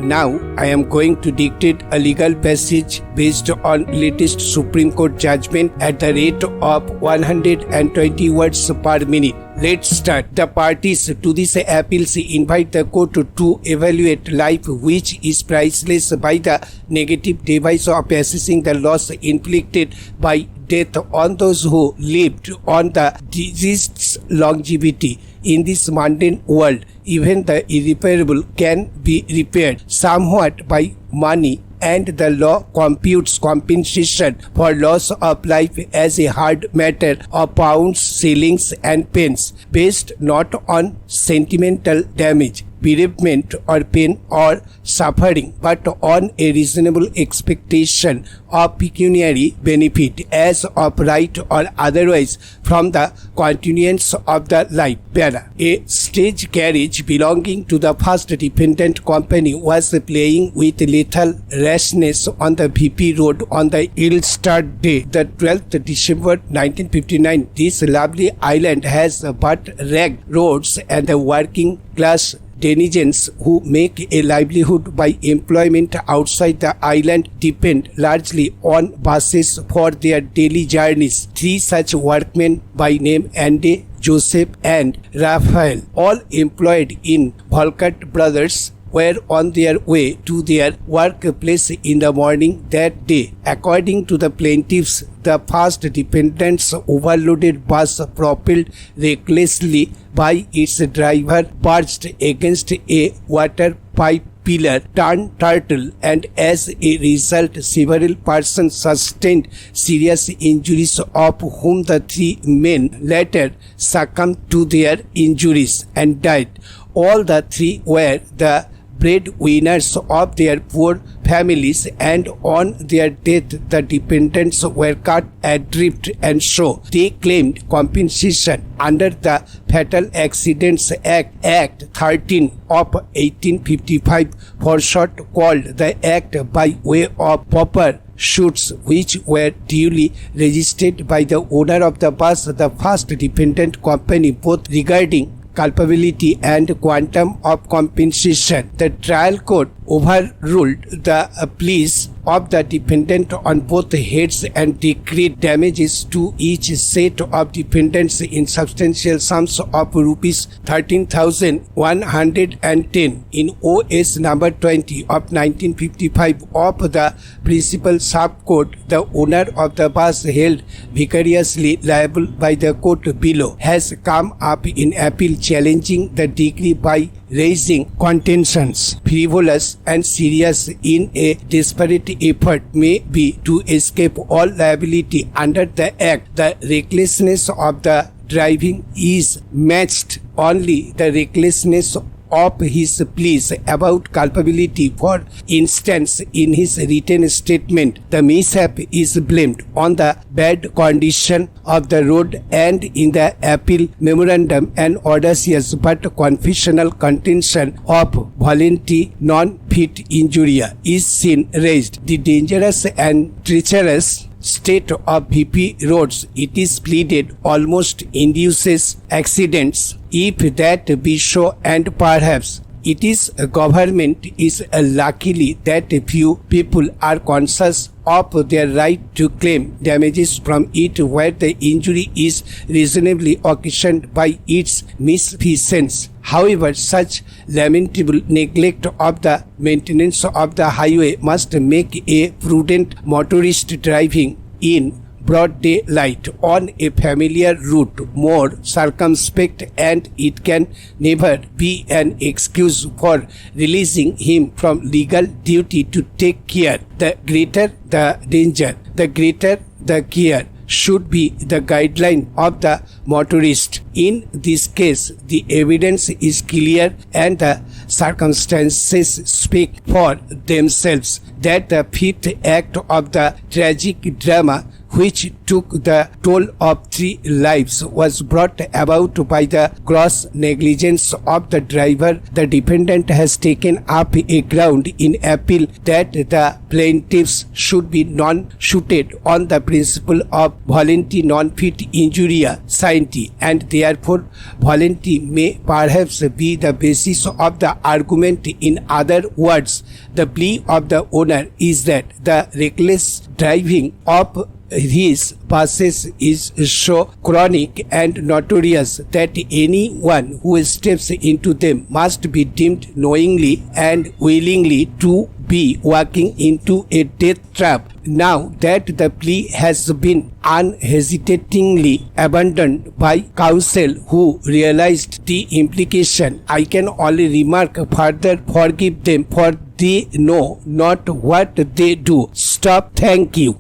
Now, I am going to dictate a legal passage based on latest Supreme Court judgment at the rate of 120 words per minute. Let's start. The parties to this appeals invite the court to evaluate life, which is priceless, by the negative device of assessing the loss inflicted by death on those who lived on the deceased's longevity. In this mundane world, even the irreparable can be repaired somewhat by money, and the law computes compensation for loss of life as a hard matter of pounds, shillings, and pence, based not on sentimental damage, bereavement, or pain or suffering, but on a reasonable expectation of pecuniary benefit, as of right or otherwise, from the continuance of the life. Bearer. A stage carriage belonging to the first dependent company was playing with lethal rashness on the VP Road on the ill-starred day, the 12th December 1959. This lovely island has but ragged roads, and the working class denizens who make a livelihood by employment outside the island depend largely on buses for their daily journeys. Three such workmen by name Andy, Joseph, and Raphael, all employed in Kolkata Brothers, were on their way to their workplace in the morning that day. According to the plaintiffs, the first dependent's overloaded bus, propelled recklessly by its driver, burst against a water pipe pillar, turned turtle, and as a result several persons sustained serious injuries, of whom the three men later succumbed to their injuries and died. All the three were the breadwinners of their poor families, and on their death the dependents were cut adrift, and so they claimed compensation under the Fatal Accidents Act 13 of 1855, for short called the Act, by way of proper suits which were duly registered by the owner of the bus, the first dependent company, both regarding culpability and quantum of compensation. The trial court overruled the pleas of the dependent on both heads and decreed damages to each set of dependents in substantial sums of rupees 13,110 in OS number 20 of 1955 of the principal sub-court. The owner of the bus, held vicariously liable by the court below, has come up in appeal challenging the decree by raising contentions frivolous and serious in a desperate effort may be to escape all liability under the Act. The recklessness of the driving is matched only the recklessness of his pleas about culpability. For instance, in his written statement, the mishap is blamed on the bad condition of the road, and in the appeal memorandum an audacious but confessional contention of voluntary non-fit injuria is seen raised. The dangerous and treacherous state of VP roads, it is pleaded, almost induces accidents. If that be so, and perhaps it is government is luckily that few people are conscious of their right to claim damages from it where the injury is reasonably occasioned by its misfeasance. However, such lamentable neglect of the maintenance of the highway must make a prudent motorist driving in broad daylight on a familiar route more circumspect, and it can never be an excuse for releasing him from legal duty to take care. The greater the danger, the greater the care should be the guideline of the motorist. In this case, the evidence is clear and the circumstances speak for themselves that the fifth act of the tragic drama which took the toll of 3 lives, was brought about by the gross negligence of the driver. The defendant has taken up a ground in appeal that the plaintiffs should be non-suited on the principle of volenti non fit injuria scienti, and therefore volenti may perhaps be the basis of the argument. In other words, the plea of the owner is that the reckless driving of his buses is so chronic and notorious that anyone who steps into them must be deemed knowingly and willingly to be walking into a death trap. Now that the plea has been unhesitatingly abandoned by counsel who realized the implication, I can only remark further, forgive them, for they know not what they do. Stop. Thank you.